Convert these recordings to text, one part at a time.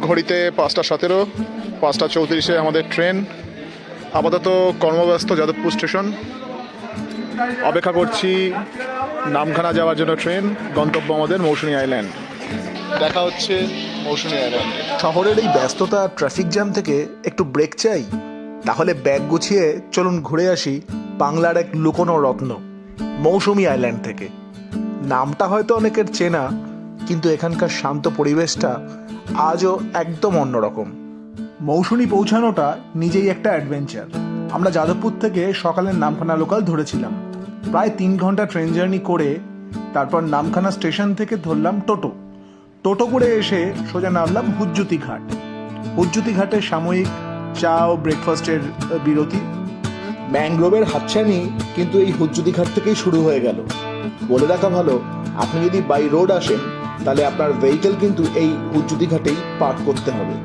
ঘড়িতে 5:17, 5:34 আমাদের ট্রেন। আপাতত কর্মব্যস্ত যাদবপুর স্টেশন, অপেক্ষা করছি নামখানা যাওয়ার জন্য ট্রেন। গন্তব্য আমাদের মৌসুনী আইল্যান্ড। দেখা হচ্ছে মৌসুনী আইল্যান্ড। শহরের এই ব্যস্ততা ট্রাফিক জ্যাম থেকে একটু ব্রেক চাই? তাহলে ব্যাগ গুছিয়ে চলুন ঘুরে আসি বাংলার এক লুকোনো রত্ন মৌসুমী আইল্যান্ড থেকে। নামটা হয়তো অনেকের চেনা, কিন্তু এখানকার শান্ত পরিবেশটা আজও একদম অন্যরকম। মৌসুমী পৌঁছানোটা নিজেই একটা অ্যাডভেঞ্চার। আমরা যাদবপুর থেকে সকালের নামখানা লোকাল ধরেছিলাম, প্রায় 3 ঘন্টা ট্রেন জার্নি করে তারপর নামখানা স্টেশন থেকে ধরলাম টোটো করে এসে সোজা নামলাম হুজ্জুতি ঘাট। হুজ্জুতি ঘাটে সাময়িক চা ও ব্রেকফাস্টের বিরতি। ম্যাংগ্রোভের হাতছানি কিন্তু এই হুজ্জুতি ঘাট থেকেই শুরু হয়ে গেল। বলে রাখা ভালো, আপনি যদি বাই রোড আসেন তাহলে আপনার ভেহিকেল কিন্তু এই হুজ্জুতি ঘাটেই পার্ক করতে হবে।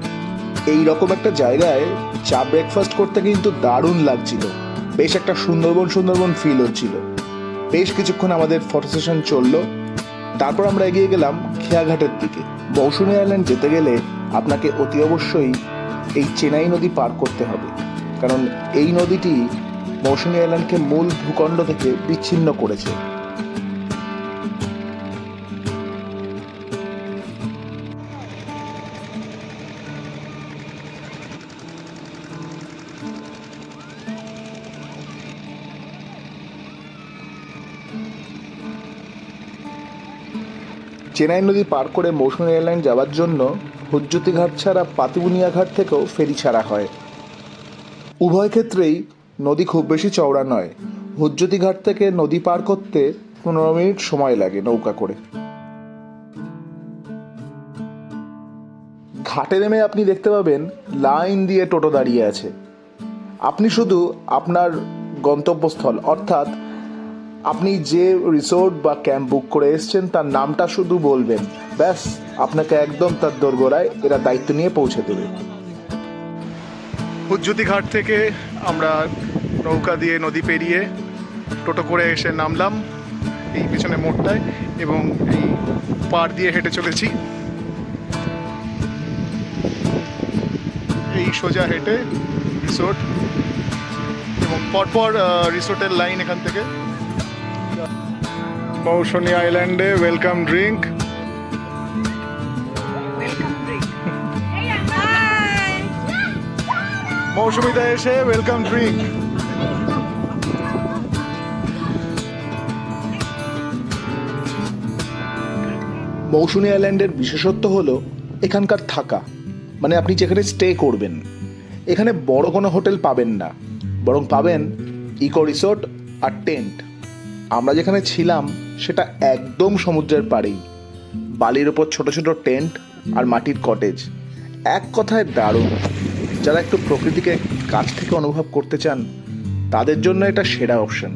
এই রকম একটা জায়গায় চা ব্রেকফাস্ট করতে কিন্তু দারুণ লাগছিল। বেশ একটা সুন্দরবন ফিল হচ্ছিল। বেশ কিছুক্ষণ আমাদের ফটো সেশন চললো, তারপর আমরা এগিয়ে গেলাম খেয়াঘাটের দিকে। মৌসুমী আইল্যান্ড যেতে গেলে আপনাকে অতি অবশ্যই এই চেনাই নদী পার করতে হবে, কারণ এই নদীটি মৌসুমী আইল্যান্ডকে মূল ভূখণ্ড থেকে বিচ্ছিন্ন করেছে। চেনাই নদী পার করে মৌসুমী আইল্যান্ড যাওয়ার জন্য হুজ্জুতি ঘাট ছাড়া পাতিবুনিয়া ঘাট থেকেও ফেরি ছাড়া হয়। উভয় ক্ষেত্রেই নদী খুব বেশি চওড়া নয়। হুজ্জুতি ঘাট থেকে নদী পার করতে 15 মিনিট সময় লাগে নৌকা করে। ঘাটে নেমে আপনি দেখতে পাবেন লাইন দিয়ে টোটো দাঁড়িয়ে আছে। আপনি শুধু আপনার গন্তব্যস্থল, অর্থাৎ আপনি যে রিসোর্ট বা ক্যাম্প বুক করে এসছেন তার নামটা শুধু বলবেন, ব্যাস আপনাকে একদম তার দোরগোড়ায় এরা দায়িত্ব নিয়ে পৌঁছে দেবে। হুজ্জুতি ঘাট থেকে আমরা নৌকা দিয়ে নদী পেরিয়ে টোটো করে এসে নামলাম এই পিছনে মোড়টায়, এবং এই পাড় দিয়ে হেঁটে চলেছি। এই সোজা হেঁটে রিসোর্ট, এবং পরপর রিসোর্টের লাইন এখান থেকে। মৌসুমী আইল্যান্ডে ওয়েলকাম ড্রিঙ্ক। মৌসুমীতে এসে ওয়েলকাম ড্রিঙ্ক। মৌসুমী আইল্যান্ডের বিশেষত্ব হলো এখানকার থাকা, মানে আপনি যেখানে স্টে করবেন এখানে বড় কোনো হোটেল পাবেন না, বরং পাবেন ইকো রিসোর্ট আর টেন্ট। আমরা যেখানে ছিলাম সেটা একদম সমুদ্রের পাড়েই, বালির ওপর ছোট ছোট টেন্ট আর মাটির কটেজ। এক কথায় দারুণ। যারা একটু প্রকৃতিকে কাছ থেকে অনুভব করতে চান তাদের জন্য এটা সেরা অপশন।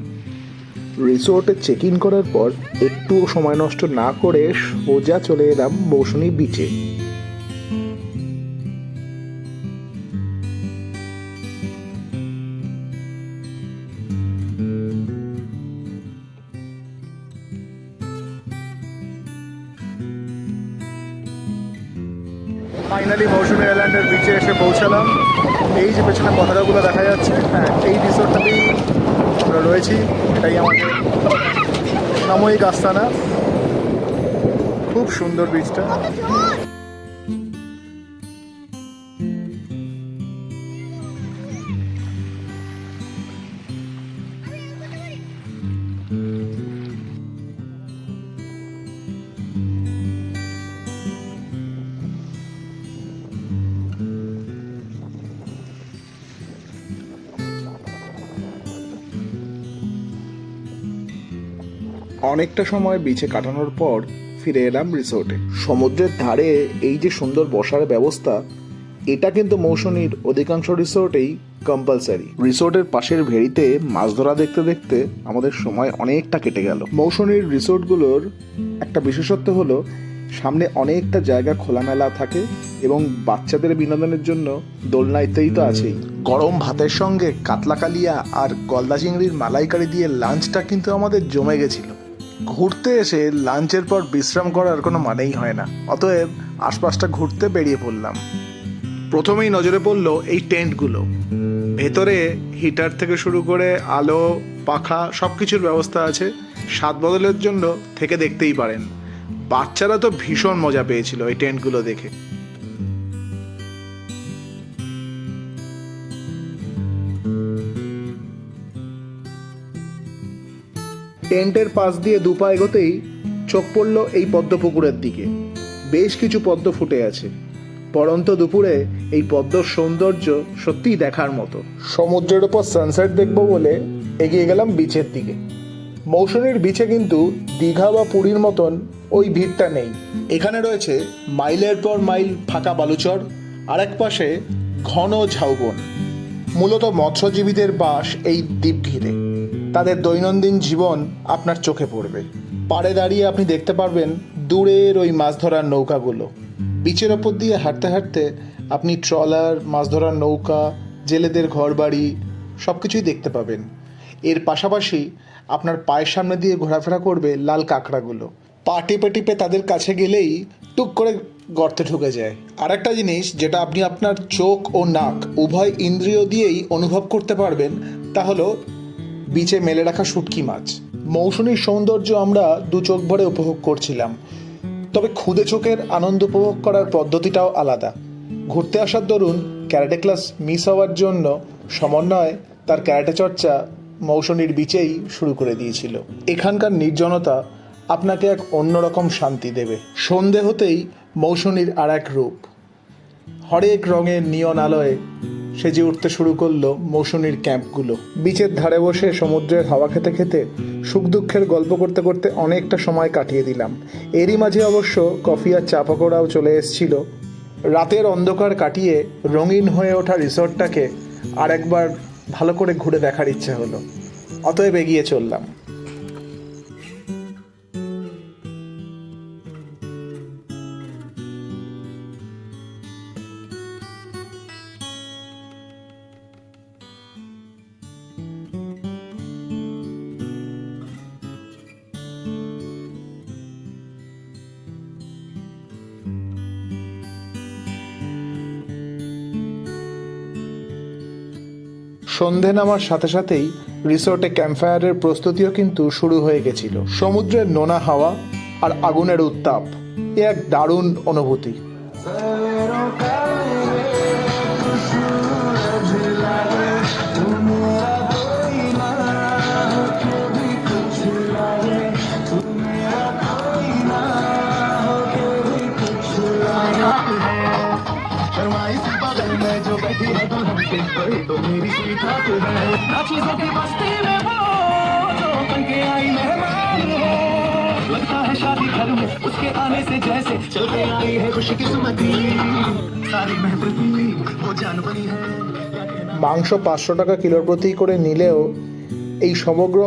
রিসোর্টে চেক ইন করার পর একটুও সময় নষ্ট না করে সোজা চলে এলাম মৌসুমী বিচে। ফাইনালি মৌসুমী আইল্যান্ডের বিচে এসে পৌঁছালাম। এই যে পেছনে পতাকাগুলো দেখা যাচ্ছে, হ্যাঁ এই রিসোর্টটাতেই আমরা রয়েছি। এটাই আমাদের সাময়িক আস্তানা। খুব সুন্দর বিচটা। অনেকটা সময় বিচে কাটানোর পর ফিরে এলাম রিসোর্টে। সমুদ্রের ধারে এই যে সুন্দর বসার ব্যবস্থা, এটা কিন্তু মৌসুমীর অধিকাংশ রিসোর্টেই কম্পালসারি। রিসোর্টের পাশের ভেড়িতে মাছ ধরা দেখতে দেখতে আমাদের সময় অনেকটা কেটে গেল। মৌসুমীর রিসোর্টগুলোর একটা বিশেষত্ব হলো সামনে অনেকটা জায়গা খোলামেলা থাকে, এবং বাচ্চাদের বিনোদনের জন্য দোলনা ইত্যাদি তো আছেই। গরম ভাতের সঙ্গে কাতলা কালিয়া আর গলদা চিংড়ির মালাইকারি দিয়ে লাঞ্চটা কিন্তু আমাদের জমে গেছিল। ঘুরতে এসে লাঞ্চের পর বিশ্রাম করার কোনো মানেই হয় না, অতএব আশপাশটা ঘুরতে বেরিয়ে পড়লাম। প্রথমেই নজরে পড়লো এই টেন্টগুলো। ভেতরে হিটার থেকে শুরু করে আলো, পাখা সব কিছুর ব্যবস্থা আছে। স্বাদ বদলের জন্য থেকে দেখতেই পারেন। বাচ্চারা তো ভীষণ মজা পেয়েছিল এই টেন্টগুলো দেখে। টেন্টের পাশ দিয়ে দুপা এগোতেই চোখ পড়ল এই পদ্মপুকুরের দিকে। বেশ কিছু পদ্ম ফুটে আছে। পড়ন্ত দুপুরে এই পদ্মর সৌন্দর্য সত্যিই দেখার মতো। সমুদ্রের ওপর সানসেট দেখব বলে এগিয়ে গেলাম বিচের দিকে। মৌসুমীর বিচে কিন্তু দীঘা বা পুরীর মতন ওই ভিড়টা নেই। এখানে রয়েছে মাইলের পর মাইল ফাঁকা বালুচর, আর এক পাশে ঘন ঝাউবন। মূলত মৎস্যজীবীদের বাস এই দ্বীপ ঘিরে। তাদের দৈনন্দিন জীবন আপনার চোখে পড়বে। পাড়ে দাঁড়িয়ে আপনি দেখতে পারবেন দূরের ওই মাছ ধরার নৌকাগুলো। বিচের ওপর দিয়ে হাঁটতে হাঁটতে আপনি ট্রলার, মাছ ধরার নৌকা, জেলেদের ঘরবাড়ি সব কিছুই দেখতে পাবেন। এর পাশাপাশি আপনার পায়ের সামনে দিয়ে ঘোরাফেরা করবে লাল কাঁকড়াগুলো। পা টিপে টিপে তাদের কাছে গেলেই টুক করে গর্তে ঢুকে যায়। আর একটা জিনিস যেটা আপনি আপনার চোখ ও নাক উভয় ইন্দ্রিয় দিয়েই অনুভব করতে পারবেন, তা হলো বিচে মেলে রাখা শুটকি মাছ। মৌসুমীর সৌন্দর্য আমরা দু চোখ ভরে উপভোগ করছিলাম। তবে ক্ষুদে চোখের আনন্দ উপভোগ করার পদ্ধতিটাও আলাদা। ঘুরতে আসার দরুন ক্যারাটে ক্লাস মিস হওয়ার জন্য সমন্বয় তার ক্যারাটে চর্চা মৌসুমীর বিচেই শুরু করে দিয়েছিল। এখানকার নির্জনতা আপনাকে এক অন্যরকম শান্তি দেবে। সন্ধে হতেই মৌসুমীর আর এক রূপ। হরেক রঙের নিয়ন আলোয় সেজে উঠতে শুরু করলো মৌসুমীর ক্যাম্পগুলো। বিচের ধারে বসে সমুদ্রের হাওয়া খেতে খেতে সুখ দুঃখের গল্প করতে করতে অনেকটা সময় কাটিয়ে দিলাম। এরই মাঝে অবশ্য কফি আর চা পকোড়াও চলে এসেছিল। রাতের অন্ধকার কাটিয়ে রঙিন হয়ে ওঠা রিসর্টটাকে আর একবার ভালো করে ঘুরে দেখার ইচ্ছে হলো। অতএব এগিয়ে চললাম। সন্ধে নামার সাথে সাথেই রিসোর্টে ক্যাম্পফায়ারের প্রস্তুতিও কিন্তু শুরু হয়ে গেছিল। সমুদ্রের নোনা হাওয়া আর আগুনের উত্তাপ, এ এক দারুণ অনুভূতি। तो मेरी स्वीटहार्ट है ना चीजों की बस्ती में वो जो बन के आई मेहमान हो लगता है शादी घर में उसके आने से जैसे चल के आई है खुशी की सुमति सारी महफिल वो जान बनी है। মাংস 500 টাকা কিলোর প্রতি করে নিলেও এই সমগ্র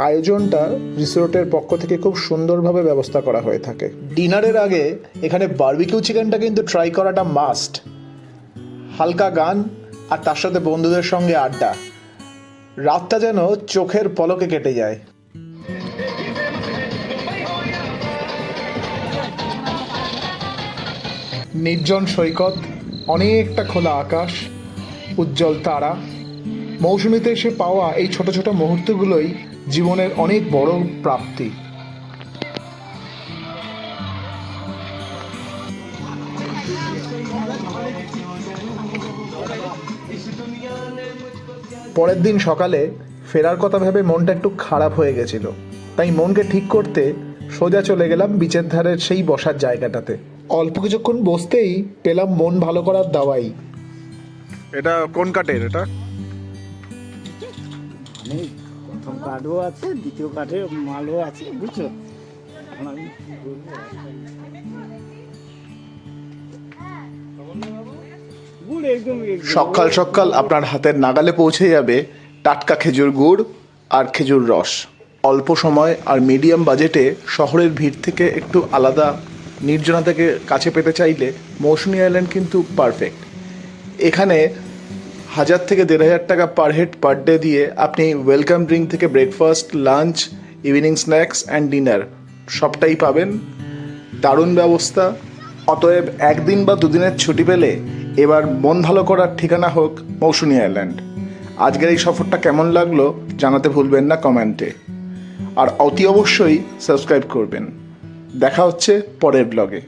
আয়োজনটা রিসোর্টের পক্ষ থেকে খুব সুন্দরভাবে ব্যবস্থা করা হয়ে থাকে। ডিনারের আগে এখানে বারবিকিউ চিকেনটা কিন্তু ট্রাই করাটা মাস্ট। হালকা গান আর তার সাথে বন্ধুদের সঙ্গে আড্ডা, রাতটা যেন চোখের পলকে কেটে যায়। নির্জন সৈকত, অনেকটা খোলা আকাশ, উজ্জ্বল তারা। মৌসুমীতে এসে পাওয়া এই ছোট ছোট মুহূর্তগুলোই জীবনের অনেক বড় প্রাপ্তি। পরের দিন সকালে ফেরার কথা ভেবে মনটা একটু খারাপ হয়ে গেছিল, তাই মনকে ঠিক করতে সোজা চলে গেলাম বিচের ধারের সেই বসার জায়গাটাতে। অল্প কিছুক্ষণ বসতেই পেলাম মন ভালো করার দাওয়াই। এটা কোন কাঠের? এটা প্রথম কাঠও আছে, দ্বিতীয় কাঠের মালও আছে, বুঝছো? সকাল সকাল আপনার হাতের নাগালে পৌঁছে যাবে টাটকা খেজুর গুড় আর খেজুর রস। অল্প সময় আর মিডিয়াম বাজেটে শহরের ভিড় থেকে একটু আলাদা নির্জনতাকে কাছে পেতে চাইলে মৌসুমী আইল্যান্ড কিন্তু পারফেক্ট। এখানে 1000 থেকে 1500 টাকা পার হেড পার ডে দিয়ে আপনি ওয়েলকাম ড্রিঙ্ক থেকে breakfast, lunch, evening snacks and dinner সবটাই পাবেন। দারুণ ব্যবস্থা, অতএব একদিন বা দুদিনের ছুটি পেলে এবার মন ভালো করার ঠিকানা হোক মৌসুমী আইল্যান্ড। আজকের এই সফরটা কেমন লাগলো জানাতে ভুলবেন না কমেন্টে, আর অতি অবশ্যই সাবস্ক্রাইব করবেন। দেখা হচ্ছে পরের ব্লগে।